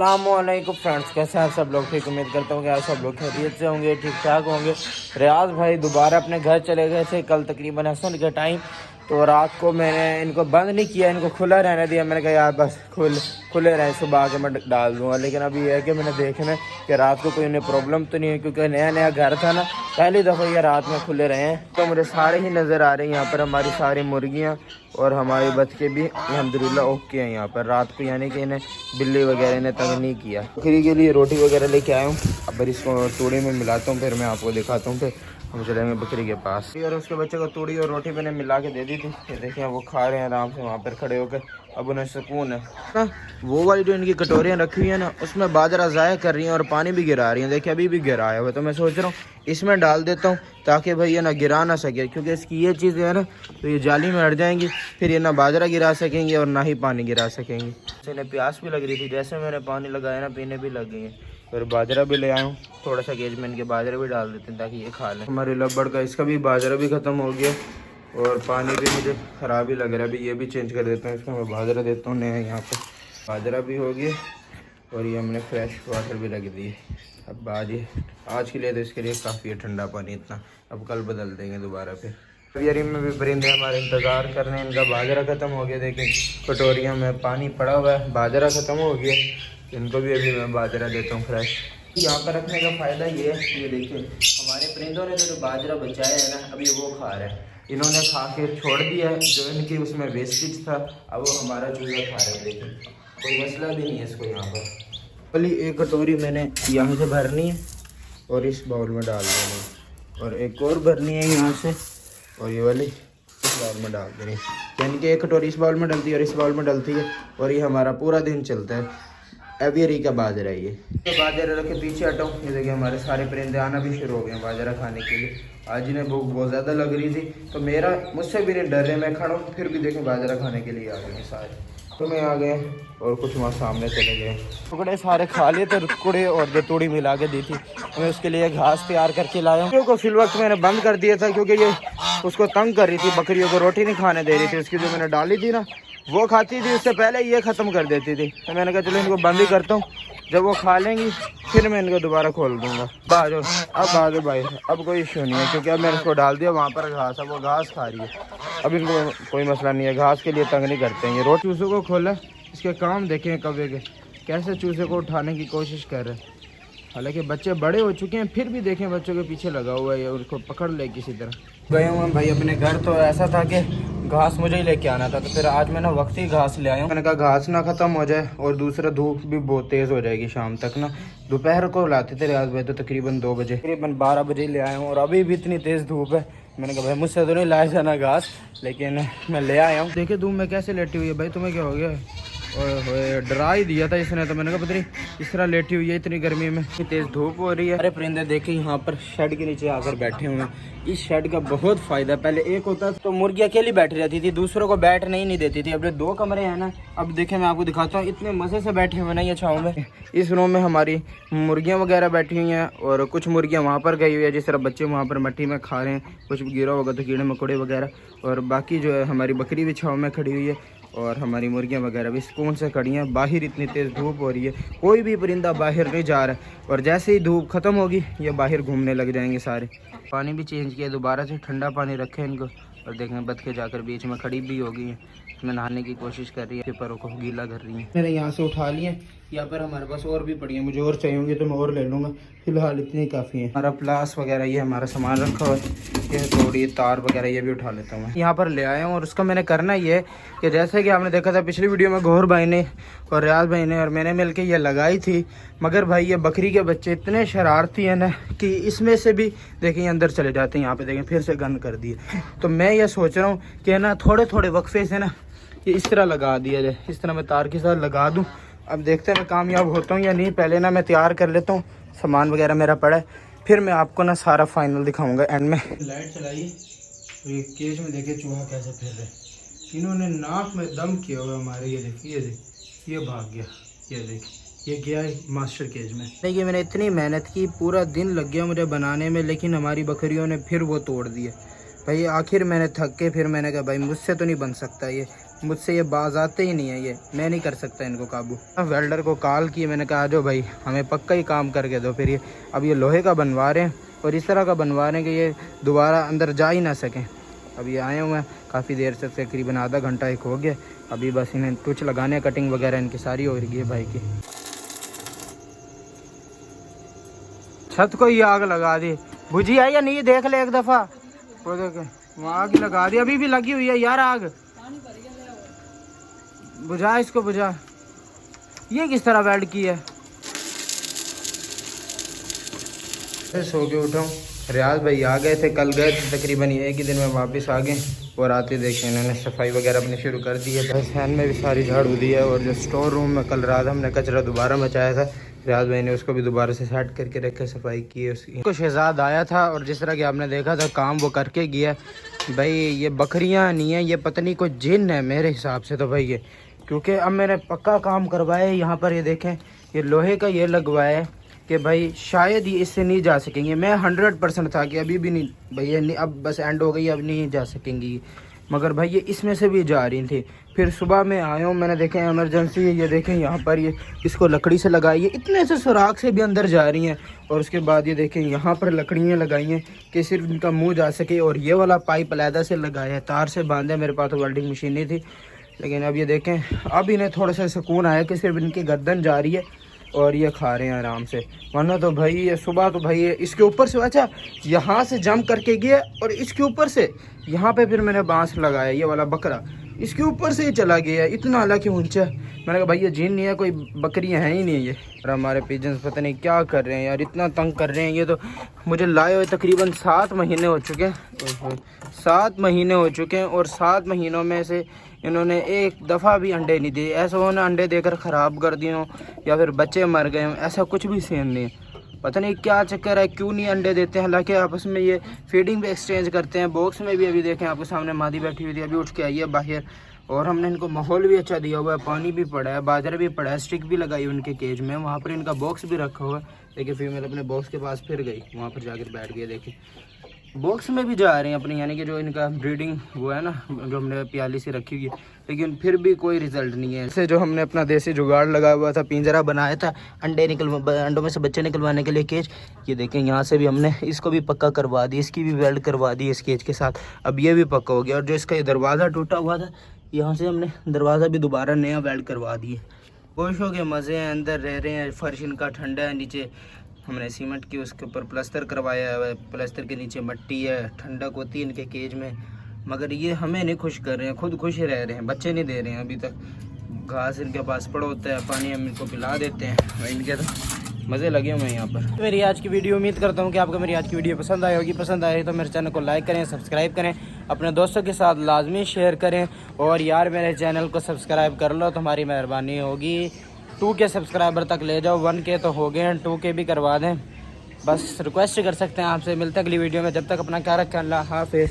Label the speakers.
Speaker 1: अस्सलामुअलैकुम फ्रेंड्स, कैसे हैं सब लोग? ठीक, उम्मीद करता हूँ कि आप सब लोग खैरियत से होंगे, ठीक ठाक होंगे। रियाज भाई दोबारा अपने घर चले गए थे कल तकरीबन असर के टाइम। तो रात को मैंने इनको बंद नहीं किया, इनको खुला रहने दिया। मैंने कहा यार बस खुले रहे, सुबह आके मैं डाल दूँगा। लेकिन अभी यह है कि मैंने देखना है कि रात को कोई उन्हें प्रॉब्लम तो नहीं है, क्योंकि नया नया घर था ना, पहली दफ़ा ये रात में खुले रहे हैं। तो मुझे सारे ही नज़र आ रहे हैं यहाँ पर, हमारी सारी मुर्गियाँ और हमारे बच्चे भी अल्हम्दुलिल्लाह ओके हैं यहाँ पर। रात को यानी कि इन्हें बिल्ली वगैरह ने तंग नहीं किया। बकरी के लिए रोटी वगैरह लेके आया हूँ, अब इसको तूड़ी में मिलाता हूँ, फिर मैं आपको दिखाता हूँ। फिर हम चलेंगे बकरी के पास। और उसके बच्चे को तूड़ी और रोटी मैंने मिला के दे दी थी, ये देखिए वो खा रहे हैं आराम से वहाँ पर खड़े होकर। अब उन्हें सुकून है ना। वो वाली जो इनकी कटोरियाँ रखी हुई है ना, उसमें बाजरा ज़ाया कर रही हैं और पानी भी गिरा रही हैं। देखिए अभी भी गिराया हुआ है, तो मैं सोच रहा हूँ इसमें डाल देता हूँ ताकि भाई ये ना गिरा ना सके, क्योंकि इसकी ये चीज़ है ना, तो ये जाली में अड़ जाएंगी, फिर ये ना बाजरा गिरा सकेंगे और ना ही पानी गिरा सकेंगे। इन्हें प्यास भी लग रही थी, जैसे मैंने पानी लगाया ना पीने भी लग गई है। फिर बाजरा भी ले आया हूँ, थोड़ा सा गेज में इनके बाजरा भी डाल देते हैं ताकि ये खा लें। हमारे लब्बड़ का इसका भी बाजरा भी ख़त्म हो गया और पानी भी मुझे ख़राब ही लग रहा है। अभी ये भी चेंज कर देता हूँ, इसको मैं बाजरा देता हूँ नया। यहाँ पर बाजरा भी हो गया और ये हमने फ्रेश वाटर भी लग दिए। अब आज के लिए तो इसके लिए काफ़ी है ठंडा पानी इतना, अब कल बदल देंगे दोबारा। फिर यारी में भी परिंदे हमारे इंतज़ार कर रहे हैं, इनका बाजरा ख़त्म हो गया। देखिए कटोरियों में पानी पड़ा हुआ है, बाजरा ख़त्म हो गया, इनको भी अभी मैं बाजरा देता हूँ फ्रेश। यहाँ पर रखने का फ़ायदा ये है, ये देखिए हमारे परिंदों ने जो बाजरा बचाया है ना, अभी वो खा रहे हैं। इन्होंने खा के छोड़ दिया है, जो इनकी उसमें वेस्टेज था अब वो हमारा चूज़ा खा रहे हैं। देखिए कोई मसला भी नहीं है इसको। यहाँ पर पहली एक कटोरी मैंने यहाँ से भरनी है और इस बाउल में डाल देनी है, और एक और भरनी है यहाँ से और ये वाली इस बाउल में डाल देनी है। यानी कि एक कटोरी इस बाउल में डलती है और इस बाउल में डलती है, और ये हमारा पूरा दिन चलता है। एवियरी का बाजरा है ये। तो बाजरा रख के पीछे हटाऊँ, ये देखिए हमारे सारे परिंदे आना भी शुरू हो गए हैं बाजरा खाने के लिए। आज इन्हें भूख बहुत ज़्यादा लग रही थी, तो मुझसे भी नहीं डर रहे, मैं खड़ा हूँ फिर भी देखें बाजरा खाने के लिए आ गए हैं सारे। तो मैं आ गए और कुछ वहाँ सामने चले गए, टुकड़े सारे खा लिए थे। टुकड़े और जो तूड़ी मिला के दी थी, मैं उसके लिए घास तैयार करके लाया हूँ। को फिल वक्त मैंने बंद कर दिया था, क्योंकि ये उसको तंग कर रही थी, बकरियों को रोटी नहीं खाने दे रही थी। उसकी जो मैंने डाली थी ना, वो खाती थी, उससे पहले ये ख़त्म कर देती थी। तो मैंने कहा चलो इनको बंद ही करता हूँ, जब वो खा लेंगी फिर मैं इनको दोबारा खोल दूँगा। बाजो अब बाजो भाई, अब कोई इशू नहीं है, क्योंकि अब मैंने इसको डाल दिया वहाँ पर घास, अब वो घास खा रही है। अब इनको कोई मसला नहीं है, घास के लिए तंग नहीं करते हैं ये। रोटी चूज़े को खोला, इसके काम देखें कौवे के, कैसे चूज़े को उठाने की कोशिश कर रहे हैं। हालांकि बच्चे बड़े हो चुके हैं, फिर भी देखें बच्चों के पीछे लगा हुआ है, उसको पकड़ ले किसी तरह। गए हुए भाई अपने घर, तो ऐसा था कि घास मुझे ही लेके आना था, तो फिर आज मैं ना वक्त ही घास ले आया हूँ। मैंने कहा घास ना ख़त्म हो जाए, और दूसरा धूप भी बहुत तेज़ हो जाएगी शाम तक ना। दोपहर को लाते थे रियाज भाई, तो तकरीबन 2 बजे, तकरीबन 12 बजे ले आया हूँ, और अभी भी इतनी तेज़ धूप है। मैंने कहा भाई मुझसे तो नहीं लाया जाना घास, लेकिन मैं ले आया हूँ। देखिए धूप में कैसे लेटी हुई है भाई, तुम्हें क्या हो गया? और डरा ही दिया था इसने, तो मैंने कहा पता नहीं इस तरह लेटी हुई है इतनी गर्मी में, इतनी तेज़ धूप हो रही है। अरे परिंदे देखे यहाँ पर शेड के नीचे आकर बैठे हुए हैं। इस शेड का बहुत फ़ायदा, पहले एक होता तो मुर्गी अकेली बैठी रहती थी, दूसरों को बैठने ही नहीं देती थी। अब 2 कमरे हैं ना, अब देखें मैं आपको दिखाता हूँ, इतने मज़े से बैठे हुए ना ये छाँव में। इस रूम में हमारी मुर्गियाँ वगैरह बैठी हुई हैं, और कुछ मुर्गियाँ वहाँ पर गई हुई है, जिस तरह बच्चे वहाँ पर मट्टी में खा रहे हैं, कुछ गिरा होगा तो कीड़े मकोड़े वगैरह। और बाकी जो है हमारी बकरी भी छाँव में खड़ी हुई है, और हमारी मुर्गियाँ वगैरह भी सुकून से खड़ी हैं। बाहर इतनी तेज़ धूप हो रही है, कोई भी परिंदा बाहर नहीं जा रहा है, और जैसे ही धूप ख़त्म होगी ये बाहर घूमने लग जाएंगे सारे। पानी भी चेंज किया दोबारा से, ठंडा पानी रखे इनको। और देखें बतखें जाकर बीच में खड़ी भी हो गई हैं, इसमें नहाने की कोशिश कर रही है, पैरों को गीला कर रही है। मैंने यहाँ से उठा लिए, यहाँ पर हमारे पास और भी पड़ी है, मुझे और चाहिए होंगी तो मैं और ले लूँगा, फिलहाल इतनी काफ़ी है। हमारा प्लास वगैरह ये हमारा सामान रखा हुआ है, ये थोड़ी तार वगैरह ये भी उठा लेता हूँ मैं। यहाँ पर ले आया हूँ, और उसका मैंने करना ये है कि जैसे कि आपने देखा था पिछली वीडियो में, गौहर भाई ने और रियाज भाई ने और मैंने मिल के ये लगाई थी, मगर भाई ये बकरी के बच्चे इतने शरारती हैं ना कि इसमें से भी देखें अंदर चले जाते हैं। यहाँ पे देखें फिर से गंद कर दिए। तो मैं ये सोच रहा हूँ कि ना थोड़े थोड़े वक्फे से ना ये इस तरह लगा दिया जाए, इस तरह मैं तार के साथ लगा दूँ। अब देखते हैं मैं कामयाब होता हूँ या नहीं। पहले ना मैं तैयार कर लेता हूँ, सामान वगैरह मेरा पड़ा है, फिर मैं आपको ना सारा फाइनल दिखाऊंगा एंड में। लाइट चलाइए, तो ये केज में देखिए चूहा कैसे फिर रहे, इन्होंने नाक में दम किया हुआ हमारे। ये देखिए ये भाग गया, ये देखिए ये गया मास्टर केज में। देखिए मैंने इतनी मेहनत की, पूरा दिन लग गया मुझे बनाने में, लेकिन हमारी बकरियों ने फिर वो तोड़ दिए भाई। आखिर मैंने थक के फिर मैंने कहा भाई मुझसे तो नहीं बन सकता ये, मुझसे ये बाज आते ही नहीं है, ये मैं नहीं कर सकता इनको काबू। वेल्डर को कॉल की, मैंने कहा जो भाई हमें पक्का ही काम करके दो। फिर ये अब ये लोहे का बनवा रहे हैं और इस तरह का बनवा रहे हैं कि ये दोबारा अंदर जा ही ना सकें। अब ये आए हुए हैं काफ़ी देर से, तकरीबन आधा घंटा एक हो गया। अभी बस इन्हें कुछ लगाने, कटिंग वगैरह इनकी सारी हो रही है भाई की। छत को ही आग लगा दी, बुझी है या नहीं देख ले एक दफ़ा। वो देख वहाँ आग लगा दी, अभी भी लगी हुई है यार आग। बुझा इसको, बुझा। ये किस तरह वेल्ड की है। सो के उठा हूँ, रियाज भाई आ गए थे, कल गए थे, तकरीबन एक ही दिन में वापस आ गए। और आते देखे इन्होंने सफाई वगैरह अपनी शुरू कर दी है। बस फैन में भी सारी झाड़ू दी है। और जो स्टोर रूम में कल रात हमने कचरा दोबारा मचाया था, रियाज भाई ने उसको भी दोबारा से सेट करके रखे, सफाई की है उसकी। कुछ शहजाद आया था और जिस तरह कि आपने देखा था काम वो करके गया। भाई ये बकरियां नहीं है, ये पत्नी को जिन है मेरे हिसाब से तो भाई ये, क्योंकि अब मैंने पक्का काम करवाया है। यहाँ पर ये देखें, ये लोहे का ये लगवाया है कि भाई शायद ही इससे नहीं जा सकेंगे। मैं 100% था कि अभी भी नहीं भैया, नहीं अब बस एंड हो गई, अब नहीं जा सकेंगी। मगर भाई ये इसमें से भी जा रही थी। फिर सुबह में आया हूँ, मैंने देखे इमरजेंसी है, ये देखें यहाँ पर ये इसको लकड़ी से लगाई है, इतने से सुराख से भी अंदर जा रही हैं। और उसके बाद ये देखें यहाँ पर लकड़ियाँ लगाई हैं कि सिर्फ इनका मुँह जा सके। और ये वाला पाइप अलहदा से लगाया है, तार से बांधा है। मेरे पास तो वेल्डिंग मशीन नहीं थी, लेकिन अब ये देखें अब इन्हें थोड़ा सा सुकून आया कि सिर्फ इनकी गर्दन जा रही है और ये खा रहे हैं आराम से। वरना तो भाई ये सुबह तो भाई ये इसके ऊपर से, अच्छा यहाँ से जंप करके गया और इसके ऊपर से यहाँ पे फिर मैंने बांस लगाया, ये वाला बकरा इसके ऊपर से ही चला गया, इतना हालांकि ऊंचा। मैंने कहा भाई ये जीन नहीं है, कोई बकरियां हैं ही नहीं ये। और हमारे पिजन्स पता नहीं क्या कर रहे हैं यार, इतना तंग कर रहे हैं। ये तो मुझे लाए हुए तकरीबन 7 महीने हो चुके हैं, 7 महीने हो चुके हैं। और 7 महीनों में से इन्होंने एक दफ़ा भी अंडे नहीं दिए। ऐसा उन्होंने अंडे देकर ख़राब कर दिए हों या फिर बच्चे मर गए हों, ऐसा कुछ भी सीन नहीं है। पता नहीं क्या चक्कर है, क्यों नहीं अंडे देते हैं। हालांकि आपस में ये फीडिंग भी एक्सचेंज करते हैं। बॉक्स में भी अभी देखें आपके सामने मादी बैठी हुई थी, अभी उठ के आई है बाहर। और हमने इनको माहौल भी अच्छा दिया हुआ है, पानी भी पड़ा है, बाजरा भी पड़ा है, स्टिक भी लगाई हुई उनके केज में। वहाँ पर इनका बॉक्स भी रखा हुआ है। देखिए फीमेल अपने बॉक्स के पास फिर गई, वहाँ पर जाकर बैठ गई। देखिए बॉक्स में भी जा रहे हैं अपनी, यानी कि जो इनका ब्रीडिंग वो है ना, जो हमने प्याली सी रखी हुई है, लेकिन फिर भी कोई रिजल्ट नहीं है। इससे जो हमने अपना देसी जुगाड़ लगा हुआ था, पिंजरा बनाया था अंडों में से बच्चे निकलवाने के लिए केज, ये देखें यहाँ से भी हमने इसको भी पक्का करवा दी, इसकी भी वेल्ड करवा दी इस केज के साथ। अब ये भी पक्का हो गया। और जो इसका ये दरवाज़ा टूटा हुआ था, यहाँ से हमने दरवाज़ा भी दोबारा नया वेल्ड करवा दिए। खुश हो के मज़े हैं, अंदर रह रहे हैं। फर्श इनका ठंडा है, नीचे हमने सीमेंट की उसके ऊपर प्लास्टर करवाया है, प्लास्टर के नीचे मिट्टी है, ठंडक होती है इनके केज में। मगर ये हमें नहीं खुश कर रहे हैं, खुद खुश ही रह रहे हैं, बच्चे नहीं दे रहे हैं अभी तक। घास इनके पास पड़ा होता है, पानी हम इनको पिला देते हैं। इनके तो मज़े लगे हुए हैं यहाँ पर। मेरी आज की वीडियो, उम्मीद करता हूँ कि आपको मेरी आज की वीडियो पसंद आई होगी। पसंद आई तो मेरे चैनल को लाइक करें, सब्सक्राइब करें, अपने दोस्तों के साथ लाजमी शेयर करें। और यार मेरे चैनल को सब्सक्राइब कर लो तो हमारी मेहरबानी होगी। 2K सब्सक्राइबर तक ले जाओ, 1K तो हो गए हैं, 2K भी करवा दें। बस रिक्वेस्ट कर सकते हैं आपसे। मिलते हैं अगली वीडियो में, जब तक अपना ख्याल रखें। अल्लाह हाफ़िज़।